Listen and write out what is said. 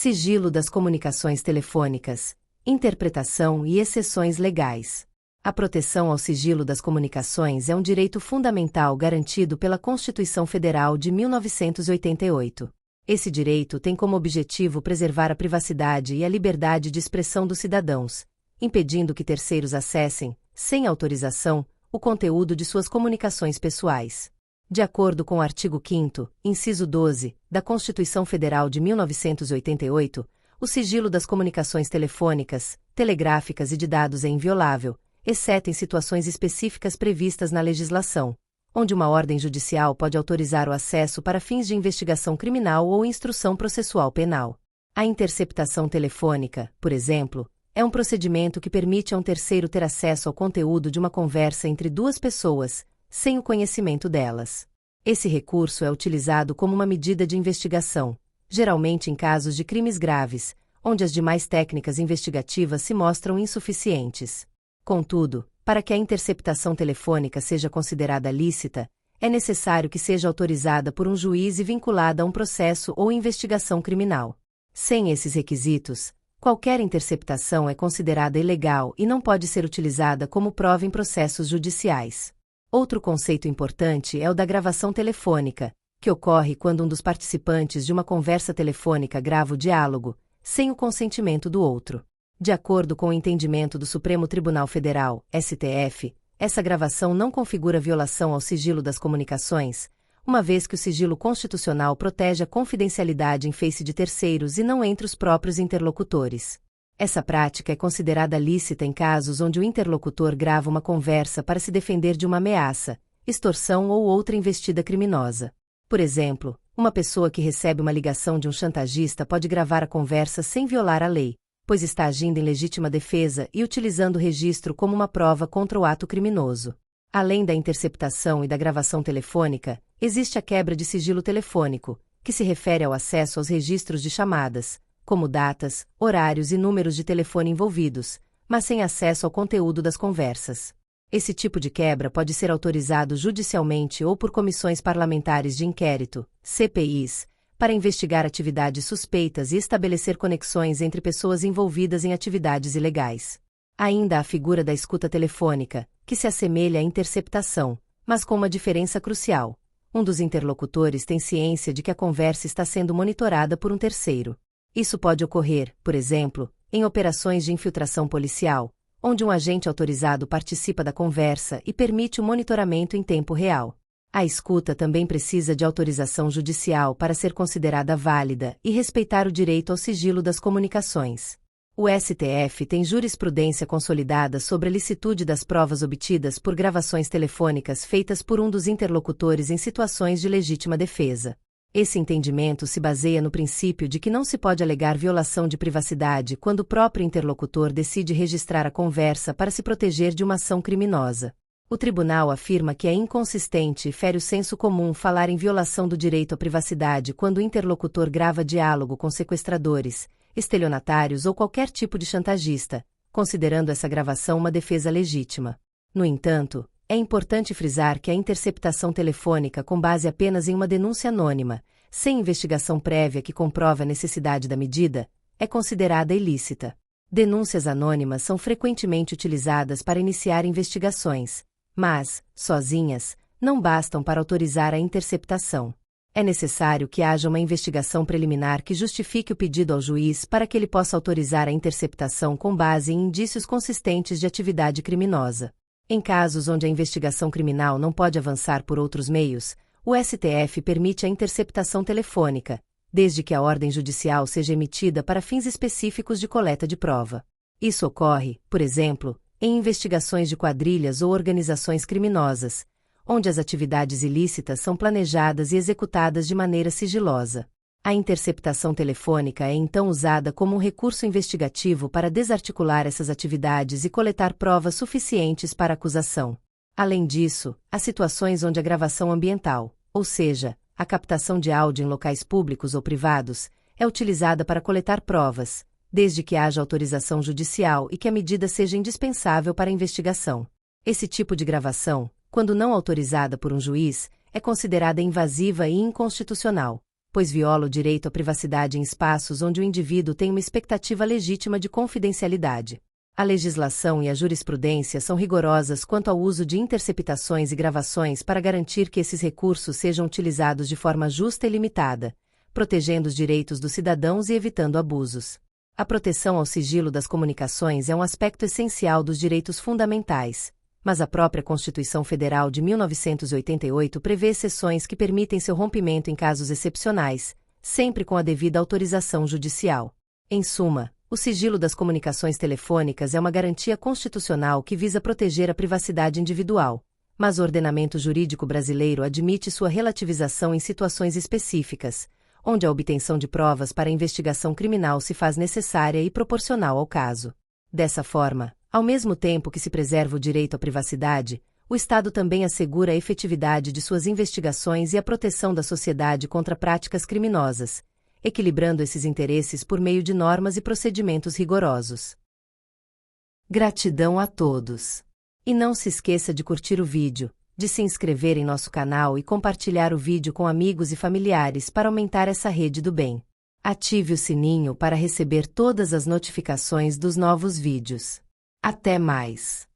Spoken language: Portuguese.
Sigilo das comunicações telefônicas, interpretação e exceções legais. A proteção ao sigilo das comunicações é um direito fundamental garantido pela Constituição Federal de 1988. Esse direito tem como objetivo preservar a privacidade e a liberdade de expressão dos cidadãos, impedindo que terceiros acessem, sem autorização, o conteúdo de suas comunicações pessoais. De acordo com o artigo 5º, inciso 12, da Constituição Federal de 1988, o sigilo das comunicações telefônicas, telegráficas e de dados é inviolável, exceto em situações específicas previstas na legislação, onde uma ordem judicial pode autorizar o acesso para fins de investigação criminal ou instrução processual penal. A interceptação telefônica, por exemplo, é um procedimento que permite a um terceiro ter acesso ao conteúdo de uma conversa entre duas pessoas, sem o conhecimento delas. Esse recurso é utilizado como uma medida de investigação, geralmente em casos de crimes graves, onde as demais técnicas investigativas se mostram insuficientes. Contudo, para que a interceptação telefônica seja considerada lícita, é necessário que seja autorizada por um juiz e vinculada a um processo ou investigação criminal. Sem esses requisitos, qualquer interceptação é considerada ilegal e não pode ser utilizada como prova em processos judiciais. Outro conceito importante é o da gravação telefônica, que ocorre quando um dos participantes de uma conversa telefônica grava o diálogo, sem o consentimento do outro. De acordo com o entendimento do Supremo Tribunal Federal, STF, essa gravação não configura violação ao sigilo das comunicações, uma vez que o sigilo constitucional protege a confidencialidade em face de terceiros e não entre os próprios interlocutores. Essa prática é considerada lícita em casos onde o interlocutor grava uma conversa para se defender de uma ameaça, extorsão ou outra investida criminosa. Por exemplo, uma pessoa que recebe uma ligação de um chantagista pode gravar a conversa sem violar a lei, pois está agindo em legítima defesa e utilizando o registro como uma prova contra o ato criminoso. Além da interceptação e da gravação telefônica, existe a quebra de sigilo telefônico, que se refere ao acesso aos registros de chamadas, como datas, horários e números de telefone envolvidos, mas sem acesso ao conteúdo das conversas. Esse tipo de quebra pode ser autorizado judicialmente ou por comissões parlamentares de inquérito, CPIs, para investigar atividades suspeitas e estabelecer conexões entre pessoas envolvidas em atividades ilegais. Ainda há a figura da escuta telefônica, que se assemelha à interceptação, mas com uma diferença crucial. Um dos interlocutores tem ciência de que a conversa está sendo monitorada por um terceiro. Isso pode ocorrer, por exemplo, em operações de infiltração policial, onde um agente autorizado participa da conversa e permite o monitoramento em tempo real. A escuta também precisa de autorização judicial para ser considerada válida e respeitar o direito ao sigilo das comunicações. O STF tem jurisprudência consolidada sobre a licitude das provas obtidas por gravações telefônicas feitas por um dos interlocutores em situações de legítima defesa. Esse entendimento se baseia no princípio de que não se pode alegar violação de privacidade quando o próprio interlocutor decide registrar a conversa para se proteger de uma ação criminosa. O tribunal afirma que é inconsistente e fere o senso comum falar em violação do direito à privacidade quando o interlocutor grava diálogo com sequestradores, estelionatários ou qualquer tipo de chantagista, considerando essa gravação uma defesa legítima. No entanto, é importante frisar que a interceptação telefônica com base apenas em uma denúncia anônima, sem investigação prévia que comprove a necessidade da medida, é considerada ilícita. Denúncias anônimas são frequentemente utilizadas para iniciar investigações, mas, sozinhas, não bastam para autorizar a interceptação. É necessário que haja uma investigação preliminar que justifique o pedido ao juiz para que ele possa autorizar a interceptação com base em indícios consistentes de atividade criminosa. Em casos onde a investigação criminal não pode avançar por outros meios, o STF permite a interceptação telefônica, desde que a ordem judicial seja emitida para fins específicos de coleta de prova. Isso ocorre, por exemplo, em investigações de quadrilhas ou organizações criminosas, onde as atividades ilícitas são planejadas e executadas de maneira sigilosa. A interceptação telefônica é então usada como um recurso investigativo para desarticular essas atividades e coletar provas suficientes para a acusação. Além disso, há situações onde a gravação ambiental, ou seja, a captação de áudio em locais públicos ou privados, é utilizada para coletar provas, desde que haja autorização judicial e que a medida seja indispensável para a investigação. Esse tipo de gravação, quando não autorizada por um juiz, é considerada invasiva e inconstitucional. pois viola o direito à privacidade em espaços onde o indivíduo tem uma expectativa legítima de confidencialidade. A legislação e a jurisprudência são rigorosas quanto ao uso de interceptações e gravações para garantir que esses recursos sejam utilizados de forma justa e limitada, protegendo os direitos dos cidadãos e evitando abusos. A proteção ao sigilo das comunicações é um aspecto essencial dos direitos fundamentais, mas a própria Constituição Federal de 1988 prevê exceções que permitem seu rompimento em casos excepcionais, sempre com a devida autorização judicial. Em suma, o sigilo das comunicações telefônicas é uma garantia constitucional que visa proteger a privacidade individual, mas o ordenamento jurídico brasileiro admite sua relativização em situações específicas, onde a obtenção de provas para a investigação criminal se faz necessária e proporcional ao caso. Dessa forma, ao mesmo tempo que se preserva o direito à privacidade, o Estado também assegura a efetividade de suas investigações e a proteção da sociedade contra práticas criminosas, equilibrando esses interesses por meio de normas e procedimentos rigorosos. Gratidão a todos! E não se esqueça de curtir o vídeo, de se inscrever em nosso canal e compartilhar o vídeo com amigos e familiares para aumentar essa rede do bem. Ative o sininho para receber todas as notificações dos novos vídeos. Até mais!